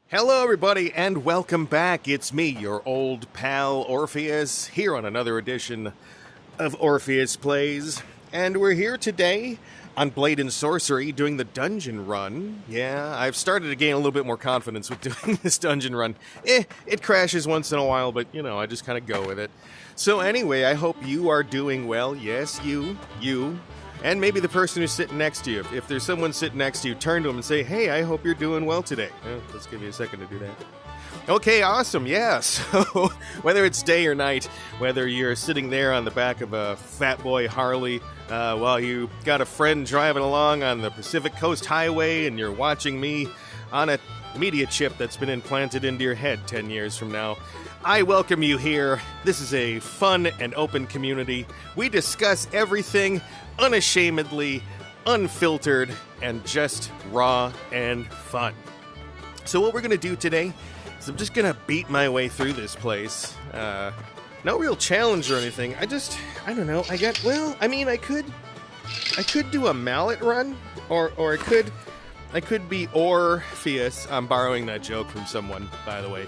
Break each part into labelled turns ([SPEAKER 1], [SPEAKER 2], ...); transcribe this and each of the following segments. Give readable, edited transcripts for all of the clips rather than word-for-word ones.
[SPEAKER 1] Hello, everybody, and welcome back. It's me, your old pal Orpheus, here on another edition of Orpheus Plays. And we're here today on Blade and Sorcery doing the dungeon run. Yeah, I've started to gain a little bit more confidence with doing this dungeon run. It crashes once in a while, but, I just kind of go with it. So anyway, I hope you are doing well. Yes, you, and maybe the person who's sitting next to you. If there's someone sitting next to you, turn to them and say, hey, I hope you're doing well today. Let's give you a second to do that. Okay, awesome, yeah. So whether it's day or night, whether you're sitting there on the back of a fat boy Harley while you got a friend driving along on the Pacific Coast Highway and you're watching me on a media chip that's been implanted into your head 10 years from now, I welcome you here. This is a fun and open community. We discuss everything unashamedly, unfiltered, and just raw and fun. So what we're going to do today is I'm just going to beat my way through this place. No real challenge or anything. I don't know. I could do a mallet run, or I could be Orpheus. I'm borrowing that joke from someone, by the way.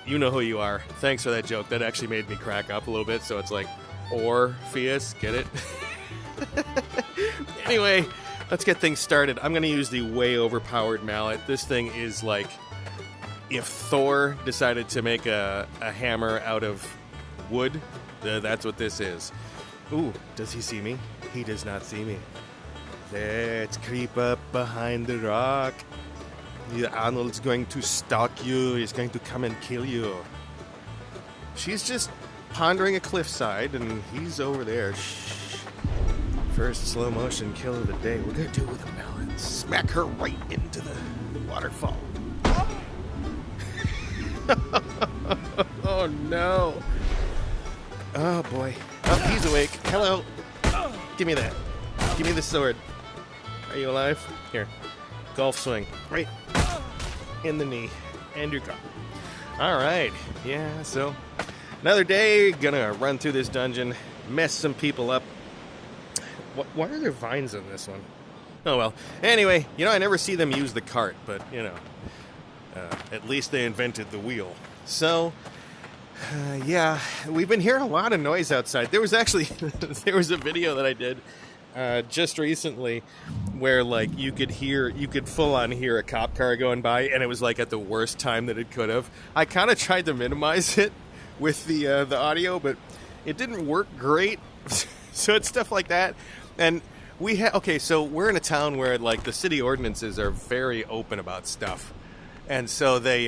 [SPEAKER 1] You know who you are. Thanks for that joke. That actually made me crack up a little bit, so it's like, Orpheus, get it? Anyway, let's get things started. I'm going to use the way overpowered mallet. This thing is like if Thor decided to make a hammer out of wood. That's what this is. Ooh, does he see me? He does not see me. Let's creep up behind the rock. Arnold's going to stalk you. He's going to come and kill you. She's just pondering a cliffside, and he's over there. Shh. First slow motion kill of the day. We're going to do it with a mallet. Smack her right into the waterfall. Oh, no. Oh, boy. Oh, he's awake. Hello. Give me that. Give me the sword. Are you alive? Here. Golf swing. Right in the knee. And you're gone. All right. Yeah, so another day. Gonna run through this dungeon. Mess some people up. Why are there vines on this one? Oh, well. Anyway, I never see them use the cart, but, at least they invented the wheel. So, yeah, we've been hearing a lot of noise outside. There was actually, there was a video that I did just recently where, you could full on hear a cop car going by, and it was, at the worst time that it could have. I kind of tried to minimize it with the audio, but it didn't work great. So it's stuff like that. And so we're in a town where, the city ordinances are very open about stuff. And so they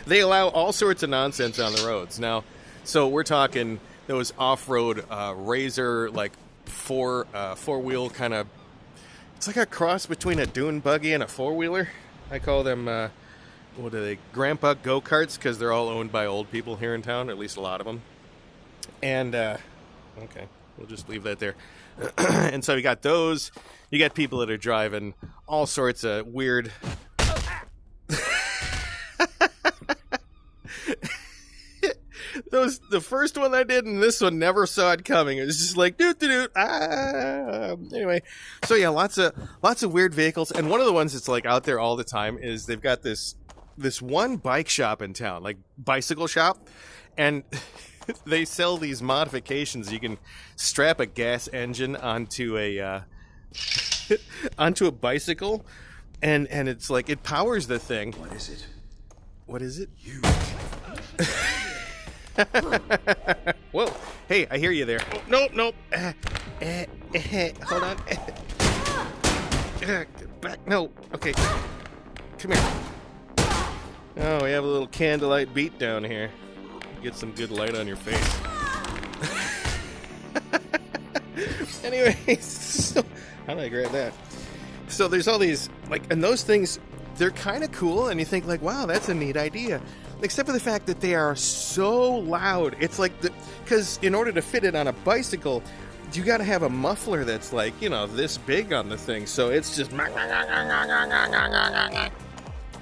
[SPEAKER 1] they allow all sorts of nonsense on the roads. Now, so we're talking those off-road Razor, four-wheel kind of... It's like a cross between a dune buggy and a four-wheeler. I call them, what are they, grandpa go-karts, because they're all owned by old people here in town, or at least a lot of them. And, okay, we'll just leave that there. And so you got those. You got people that are driving all sorts of weird... The first one I did and this one never saw it coming. It was just like doot. Anyway, so yeah, lots of weird vehicles, and one of the ones that's out there all the time is they've got this one bike shop in town, bicycle shop, and they sell these modifications. You can strap a gas engine onto a bicycle, and it's it powers the thing.
[SPEAKER 2] What is it?
[SPEAKER 1] What is it?
[SPEAKER 2] You.
[SPEAKER 1] Whoa. Hey, I hear you there. Oh, nope. Hold on. Back. No. Okay. Come here. Oh, we have a little candlelight beat down here. Get some good light on your face. Anyways, so, how do I grab that? So there's all these, and those things, they're kind of cool, and you think, wow, that's a neat idea. Except for the fact that they are so loud. It's because in order to fit it on a bicycle, you got to have a muffler that's this big on the thing. So it's just...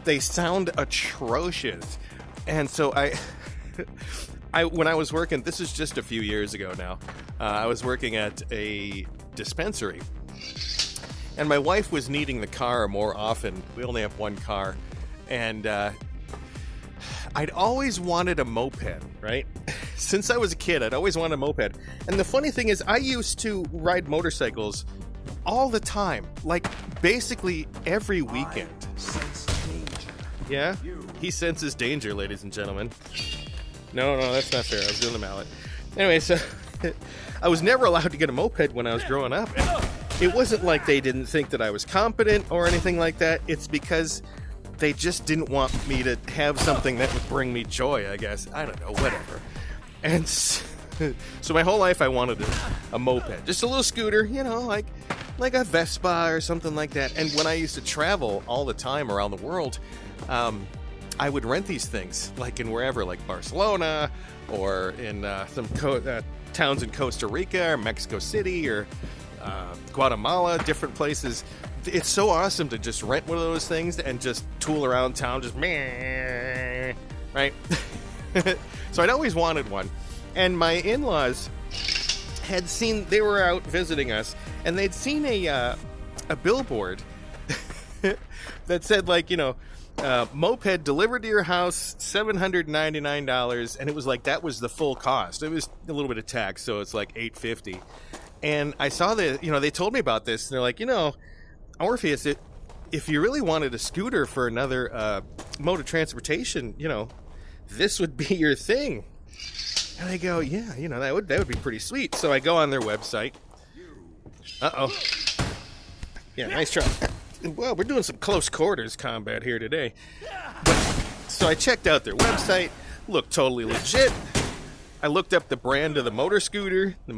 [SPEAKER 1] They sound atrocious. And so when I was working, this is just a few years ago now, I was working at a dispensary. and my wife was needing the car more often. We only have one car, and I'd always wanted a moped, right? Since I was a kid, I'd always wanted a moped. And the funny thing is, I used to ride motorcycles all the time, like basically every weekend. Yeah? He senses danger, ladies and gentlemen. No, that's not fair. I was doing the mallet. Anyway, so I was never allowed to get a moped when I was growing up. And it wasn't like they didn't think that I was competent or anything like that. It's because they just didn't want me to have something that would bring me joy, I guess. I don't know, whatever. And so my whole life I wanted a moped. Just a little scooter, you know, like a Vespa or something like that. And when I used to travel all the time around the world, I would rent these things, like in wherever, like Barcelona or in some towns in Costa Rica or Mexico City or Guatemala, different places. It's so awesome to just rent one of those things and just tool around town, just meh, right? So I'd always wanted one. And my in-laws had seen, they were out visiting us, and they'd seen a billboard that said, like, you know, moped delivered to your house, $799, and it was like, that was the full cost. It was a little bit of tax, so it's like $850. And I saw that, you know, they told me about this, and they're like, you know, Orpheus, if you really wanted a scooter for another mode of transportation, you know, this would be your thing. And I go, yeah, you know, that would be pretty sweet. So I go on their website. Uh-oh. Yeah, nice try. Well, we're doing some close quarters combat here today. So I checked out their website. Looked totally legit. I looked up the brand of the motor scooter. There.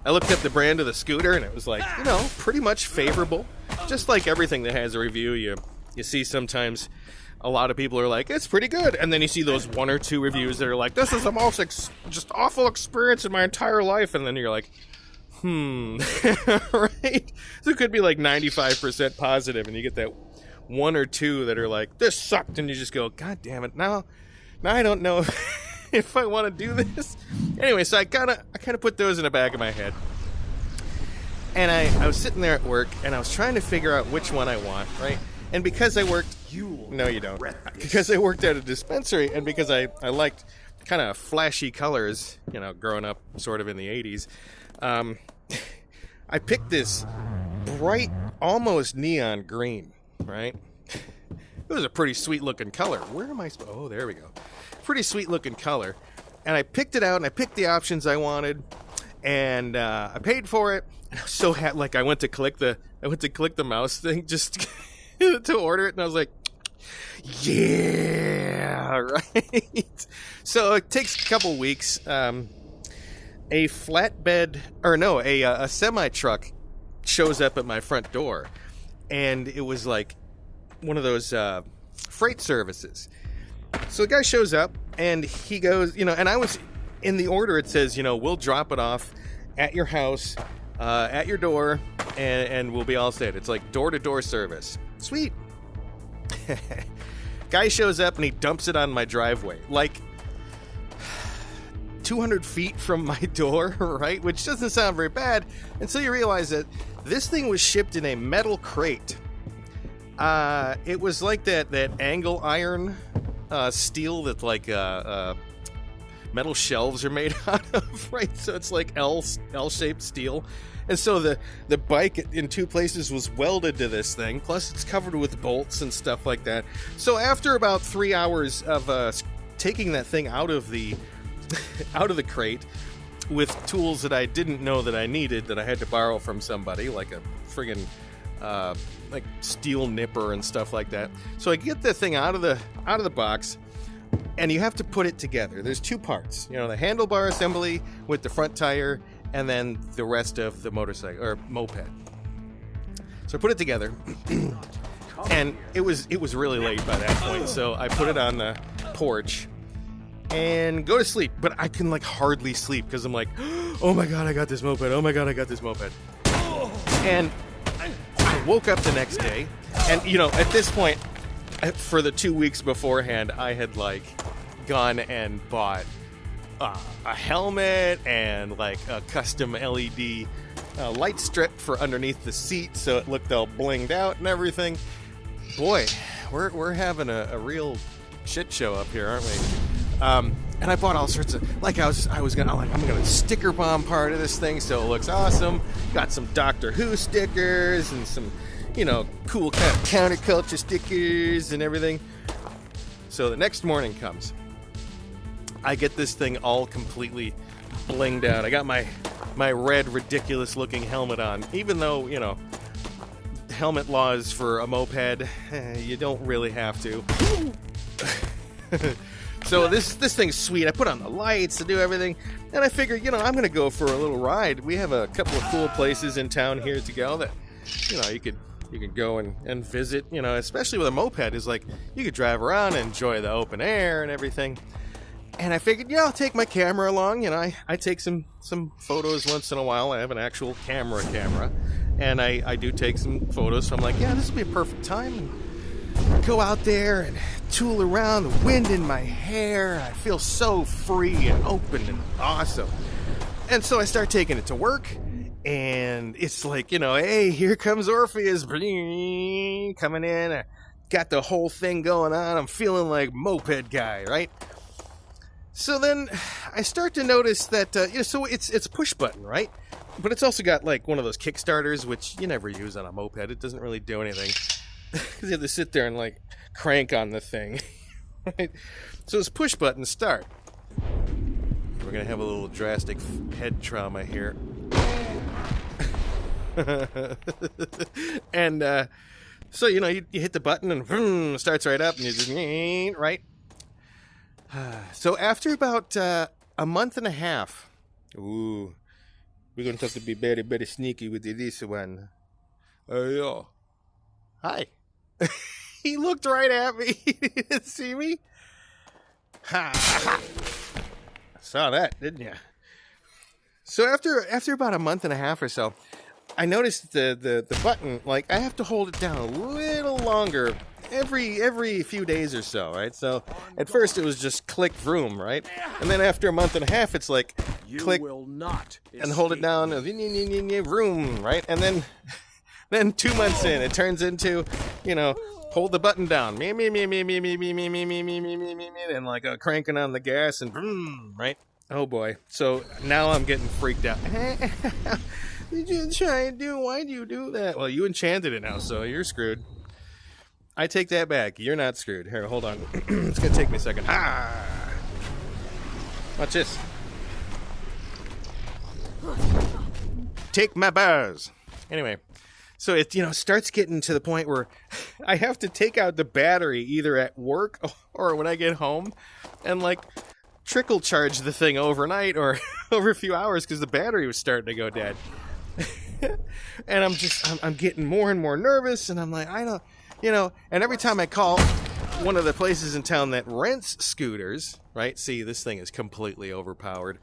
[SPEAKER 1] I looked up the brand of the scooter, and it was like, you know, pretty much favorable. Just like everything that has a review, you see sometimes a lot of people are like, it's pretty good. And then you see those one or two reviews that are like, this is the most just awful experience in my entire life. And then you're like, right? So it could be like 95% positive, and you get that one or two that are like, this sucked. And you just go, God damn it. Now I don't know if I want to do this. Anyway, so I kind of put those in the back of my head. And I was sitting there at work, and I was trying to figure out which one I want, right? And because I worked... No, you don't. Because I worked at a dispensary, and because I liked kind of flashy colors, you know, growing up sort of in the 80s, I picked this bright, almost neon green, right? It was a pretty sweet-looking color. Where am I... Oh, there we go. Pretty sweet-looking color. And I picked it out, and I picked the options I wanted, and I paid for it. And I was so happy. Like, I went to click the mouse thing just to order it, and I was like, yeah, right? So it takes a couple weeks. A semi-truck shows up at my front door, and it was like one of those freight services. So the guy shows up, and he goes, you know, and I was in the order, it says, you know, we'll drop it off at your house, at your door, and we'll be all set. It's like door-to-door service. Sweet. Guy shows up, and he dumps it on my driveway, like 200 feet from my door, right? Which doesn't sound very bad until you realize that this thing was shipped in a metal crate. It was like that angle iron steel that like metal shelves are made out of, right? So it's like L-shaped steel. And so the bike in two places was welded to this thing, plus it's covered with bolts and stuff like that. So after about 3 hours of taking that thing out of the crate with tools that I didn't know that I needed, that I had to borrow from somebody, like a friggin' like steel nipper and stuff like that. So I get the thing out of the box, and you have to put it together. There's two parts, you know, the handlebar assembly with the front tire, and then the rest of the motorcycle or moped. So I put it together, and it was really late by that point. So I put it on the porch and go to sleep, but I can like hardly sleep because I'm like, oh my god, I got this moped. Oh my god, I got this moped. And I woke up the next day, and you know, at this point, for the 2 weeks beforehand, I had like gone and bought a helmet and like a custom LED light strip for underneath the seat so it looked all blinged out and everything. Boy, we're having a real shit show up here, aren't we? And I bought all sorts of, like I'm gonna sticker bomb part of this thing so it looks awesome. Got some Doctor Who stickers and some, cool kind of counterculture stickers and everything. So the next morning comes. I get this thing all completely blinged out. I got my red, ridiculous looking helmet on, even though, helmet laws for a moped, you don't really have to. So this thing's sweet. I put on the lights to do everything, and I figured, I'm going to go for a little ride. We have a couple of cool places in town here to go that, you can go and visit, especially with a moped, is like, you could drive around and enjoy the open air and everything. And I figured, I'll take my camera along. I take some photos once in a while. I have an actual camera, and I do take some photos. So I'm like, this will be a perfect time. Go out there and tool around, the wind in my hair. I feel so free and open and awesome. And so I start taking it to work, and it's like, hey, here comes Orpheus coming in. I got the whole thing going on. I'm feeling like moped guy, right? So then I start to notice that, so it's push button, right? But it's also got like one of those Kickstarters, which you never use on a moped. It doesn't really do anything because you have to sit there and like crank on the thing, right? So it's push button start. We're going to have a little drastic head trauma here. And so, you hit the button and vroom, starts right up and you just, right? So after about a month and a half, we're going to have to be very, very sneaky with this one. Yeah. Hi. He looked right at me. He didn't see me. Ha. Saw that, didn't you? So after about a month and a half or so, I noticed the button, like, I have to hold it down a little longer every few days or so, right? So at first it was just click vroom, right? And then after a month and a half, it's like click and hold it down, vroom, right? And then 2 months in, it turns into, hold the button down, me, and like cranking on the gas and vroom, right? Oh boy! So now I'm getting freaked out. Did you try and do? Why'd you do that? Well, you enchanted it now, so you're screwed. I take that back. You're not screwed. Here, hold on. It's gonna take me a second. Watch this. Take my bars. Anyway, so it starts getting to the point where I have to take out the battery either at work or when I get home, and like trickle charge the thing overnight or over a few hours because the battery was starting to go dead. And I'm getting more and more nervous, and I'm like, I don't. And every time I call one of the places in town that rents scooters, right? See, this thing is completely overpowered.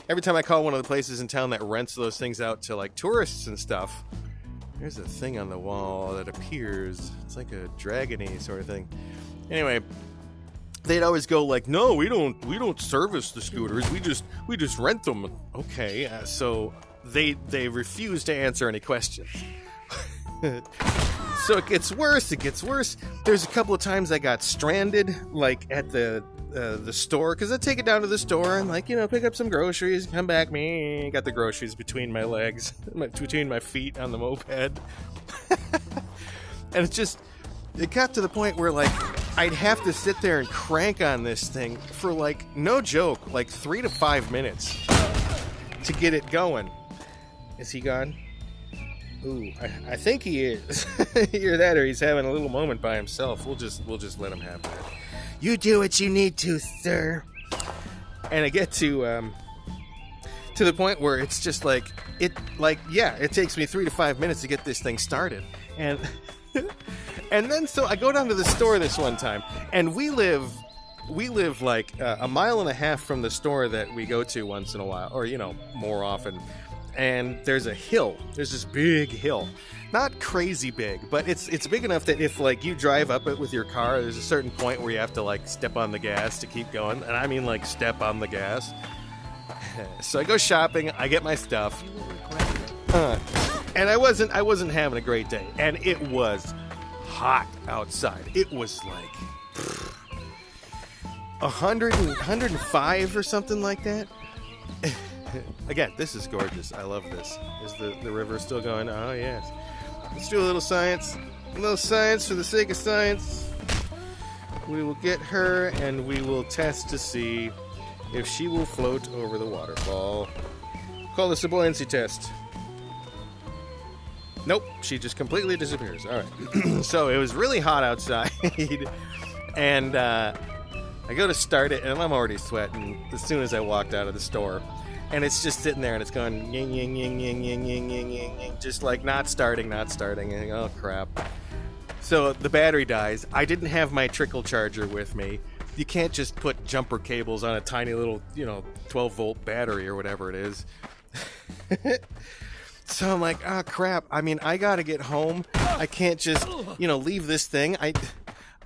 [SPEAKER 1] Every time I call one of the places in town that rents those things out to like tourists and stuff, there's a thing on the wall that appears. It's like a dragon-y sort of thing. Anyway, they'd always go like, "No, we don't service the scooters. We just rent them." Okay, so they refuse to answer any questions. So it gets worse. There's a couple of times I got stranded, like at the store, because I take it down to the store and pick up some groceries, come back, got the groceries between my legs, between my feet on the moped. And it got to the point where I'd have to sit there and crank on this thing for no joke, 3 to 5 minutes to get it going. Is he gone? Ooh, I think he is. Either that or he's having a little moment by himself. We'll just let him have that. You do what you need to, sir. And I get to the point where it's just it takes me 3 to 5 minutes to get this thing started. And and then so I go down to the store this one time, and we live a mile and a half from the store that we go to once in a while, or more often. And there's a hill. There's this big hill. Not crazy big, but it's big enough that if you drive up it with your car, there's a certain point where you have to step on the gas to keep going. And I mean step on the gas. So I go shopping, I get my stuff. And I wasn't having a great day, and it was hot outside. It was like 105 or something like that. Again, this is gorgeous. I love this. Is the river still going? Oh yes. Let's do a little science. A little science for the sake of science. We will get her and we will test to see if she will float over the waterfall. Call this a buoyancy test. Nope, she just completely disappears. All right. So it was really hot outside, and I go to start it, and I'm already sweating as soon as I walked out of the store. And it's just sitting there, and it's going ying, ying, ying, ying, ying, ying, ying, ying, ying, just like not starting. And oh, crap. So the battery dies. I didn't have my trickle charger with me. You can't just put jumper cables on a tiny little, 12-volt battery or whatever it is. So I'm like, oh, crap. I mean, I got to get home. I can't just, leave this thing. I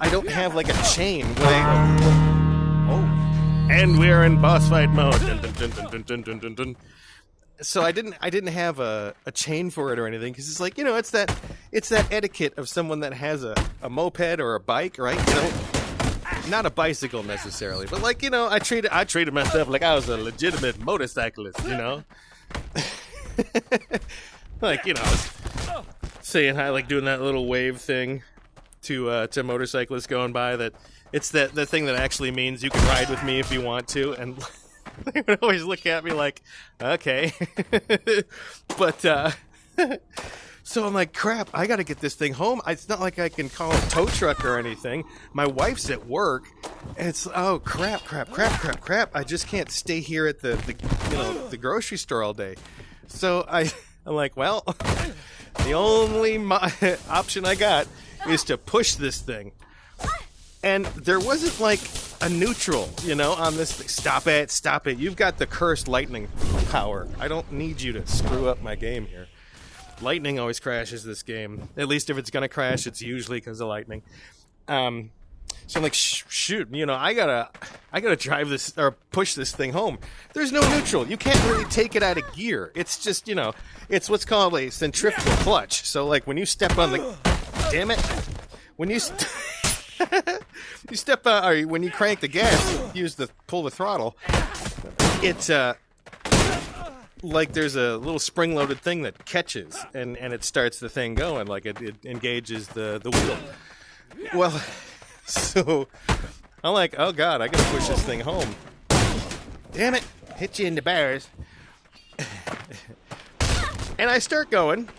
[SPEAKER 1] don't have, like, a chain. And we're in boss fight mode. Dun, dun, dun, dun, dun, dun, dun, dun. So I didn't have a chain for it or anything, because it's like, it's that etiquette of someone that has a moped or a bike, right? Not a bicycle necessarily, but like, I treated myself like I was a legitimate motorcyclist, like, saying hi, like doing that little wave thing to motorcyclists going by, that it's the thing that actually means you can ride with me if you want to. And they would always look at me like, okay. But so I'm like, crap, I gotta get this thing home. It's not like I can call a tow truck or anything. My wife's at work, and it's, oh, crap. I just can't stay here at the grocery store all day. So I'm like, well, the only option I got is to push this thing. And there wasn't like a neutral, on this thing. Stop it. You've got the cursed lightning power. I don't need you to screw up my game here. Lightning always crashes this game. At least if it's going to crash, it's usually because of lightning. So I'm like, shoot, I gotta drive this or push this thing home. There's no neutral. You can't really take it out of gear. It's just, it's what's called a centrifugal clutch. So like when you step on the, damn it, when you step or when you crank the gas, pull the throttle. It's like there's a little spring-loaded thing that catches and it starts the thing going, like it engages the wheel. Well. So I'm like, oh god, I gotta push this thing home. Damn it, hit you in the bears. And I start going,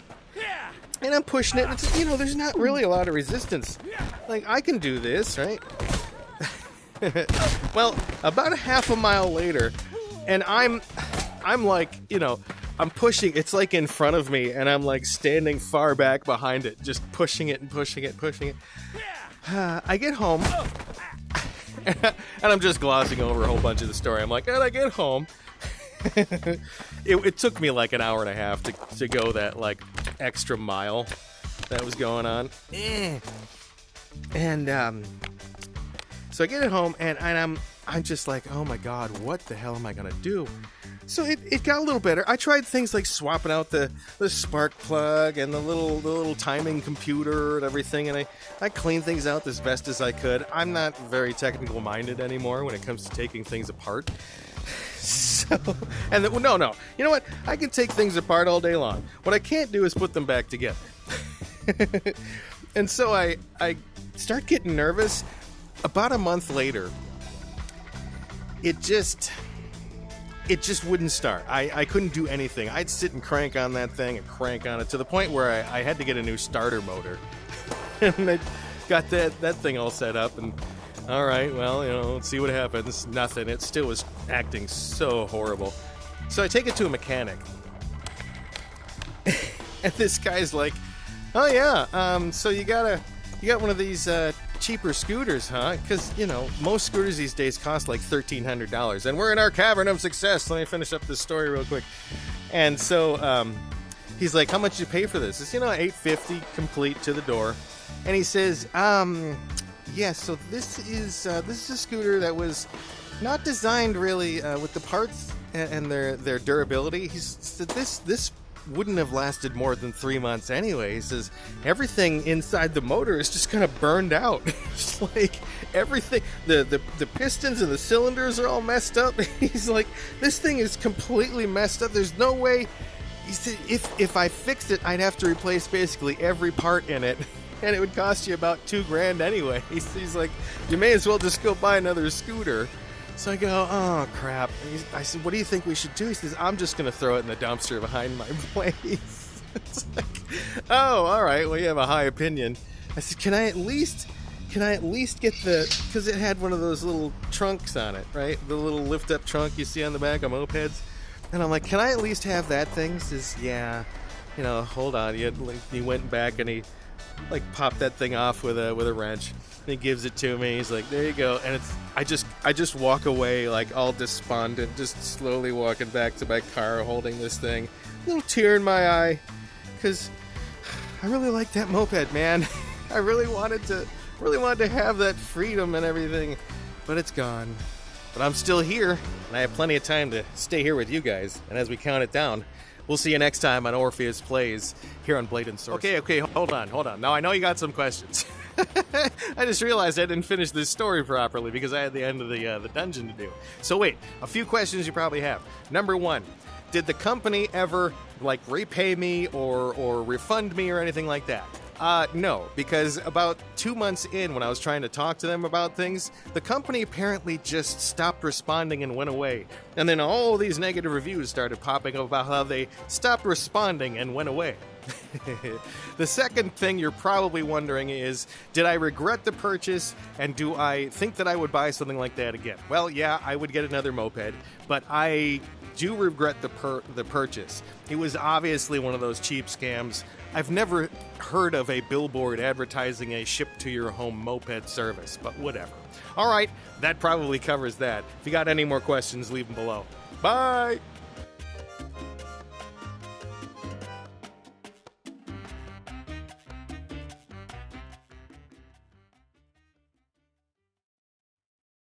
[SPEAKER 1] and I'm pushing it. It's, there's not really a lot of resistance. Like, I can do this, right? Well, about a half a mile later, and I'm like, I'm pushing. It's like in front of me, and I'm like standing far back behind it, just pushing it and pushing it. I get home, and I'm just glossing over a whole bunch of the story. I'm like, and I get home. It took me like an hour and a half to go that like extra mile that was going on. And so I get it home, and I'm just like, oh my god, what the hell am I gonna do? So it got a little better. I tried things like swapping out the spark plug and the little timing computer and everything, and I cleaned things out as best as I could. I'm not very technical minded anymore when it comes to taking things apart. So, and no, you know what? I can take things apart all day long. What I can't do is put them back together. And so I start getting nervous. About a month later, it just wouldn't start. I couldn't do anything. I'd sit and crank on that thing and crank on it to the point where I had to get a new starter motor. And I got that thing all set up, and all right, well, let's see what happens. Nothing. It still was acting so horrible. So I take it to a mechanic. And this guy's like, oh yeah, so you got one of these cheaper scooters, huh? Because, most scooters these days cost like $1,300. And we're in our cavern of success. Let me finish up this story real quick. And so he's like, how much did you pay for this? It's, $850 complete to the door. And he says, yeah, so this is a scooter that was not designed really with the parts and their durability. He said this wouldn't have lasted more than 3 months anyway. He says everything inside the motor is just kind of burned out. It's like everything, the pistons and the cylinders are all messed up. He's like, this thing is completely messed up. There's no way. He said if I fixed it, I'd have to replace basically every part in it, and it would cost you about $2,000 anyway. He's like, you may as well just go buy another scooter. So I go, oh crap. I said, what do you think we should do? He says, I'm just going to throw it in the dumpster behind my place. It's like, oh, all right. Well, you have a high opinion. I said, can I at least get because it had one of those little trunks on it, right? The little lift up trunk you see on the back of mopeds. And I'm like, can I at least have that thing? He says, yeah, hold on. He went back and he like popped that thing off with a wrench. And he gives it to me. He's like, there you go. And I just walk away like all despondent, just slowly walking back to my car holding this thing. A little tear in my eye, because I really like that moped, man. I really wanted to have that freedom and everything, but it's gone. But I'm still here, and I have plenty of time to stay here with you guys. And as we count it down, we'll see you next time on Orpheus Plays here on Blade and Sword. Okay, hold on. Now I know you got some questions. I just realized I didn't finish this story properly because I had the end of the dungeon to do. So wait, a few questions you probably have. Number one, did the company ever like repay me or refund me or anything like that? No, because about 2 months in, when I was trying to talk to them about things, the company apparently just stopped responding and went away. And then all these negative reviews started popping up about how they stopped responding and went away. The second thing you're probably wondering is, did I regret the purchase, and do I think that I would buy something like that again? Well, yeah, I would get another moped, but I do regret the purchase. It was obviously one of those cheap scams. I've never heard of a billboard advertising a ship-to-your-home moped service, but whatever. All right, that probably covers that. If you got any more questions, leave them below. Bye!